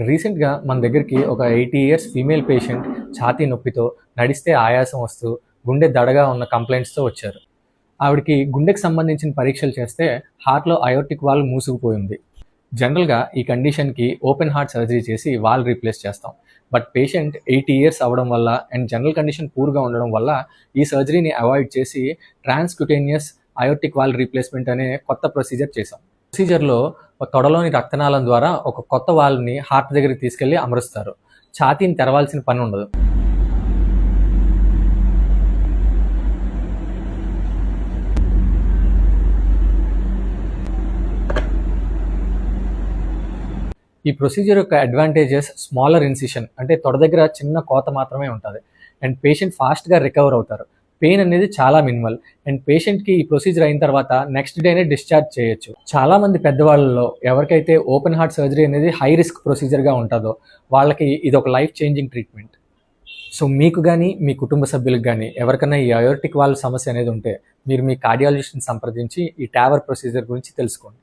రీసెంట్‌గా మన దగ్గరికి ఒక 80 ఇయర్స్ ఫీమేల్ పేషెంట్ ఛాతీ నొప్పితో, నడిస్తే ఆయాసం వస్తూ, గుండె దడగా ఉన్న కంప్లెయింట్స్‌తో వచ్చారు. ఆవిడకి గుండెకి సంబంధించిన పరీక్షలు చేస్తే హార్ట్‌లో అయోర్టిక్ వాల్వ్ మూసుకుపోయింది. జనరల్‌గా ఈ కండిషన్‌కి ఓపెన్ హార్ట్ సర్జరీ చేసి వాల్వ్ రీప్లేస్ చేస్తాం. బట్ పేషెంట్ 80 ఇయర్స్ అవ్వడం వల్ల అండ్ జనరల్ కండిషన్ పూర్‌గా ఉండడం వల్ల ఈ సర్జరీని అవాయిడ్ చేసి ట్రాన్స్‌క్యుటేనియస్ అయోర్టిక్ వాల్వ్ రీప్లేస్‌మెంట్ అనే కొత్త ప్రొసీజర్ చేశాం. ప్రొసీజర్‌లో తొడలోని రక్తనాళం ద్వారా ఒక కొత్త వాల్వ్‌ని హార్ట్ దగ్గరికి తీసుకెళ్లి అమరుస్తారు. ఛాతీని తెరవాల్సిన పని ఉండదు. ఈ ప్రొసీజర్ యొక్క అడ్వాంటేజెస్ స్మాలర్ ఇన్సిషన్, అంటే తొడ దగ్గర చిన్న కోత మాత్రమే ఉంటుంది అండ్ పేషెంట్ ఫాస్ట్గా రికవర్ అవుతారు. పెయిన్ అనేది చాలా మినిమల్ అండ్ పేషెంట్కి ఈ ప్రొసీజర్ అయిన తర్వాత నెక్స్ట్ డేనే డిశ్చార్జ్ చేయొచ్చు. చాలామంది పెద్దవాళ్ళలో ఎవరికైతే ఓపెన్ హార్ట్ సర్జరీ అనేది హై రిస్క్ ప్రొసీజర్గా ఉంటుందో వాళ్ళకి ఇది ఒక లైఫ్ చేంజింగ్ ట్రీట్మెంట్. సో మీకు కానీ మీ కుటుంబ సభ్యులకు కానీ ఎవరికైనా ఈ అయోర్టిక్ వాల్వ్ సమస్య అనేది ఉంటే మీరు మీ కార్డియాలజిస్ట్ని సంప్రదించి ఈ టావర్ ప్రొసీజర్ గురించి తెలుసుకోండి.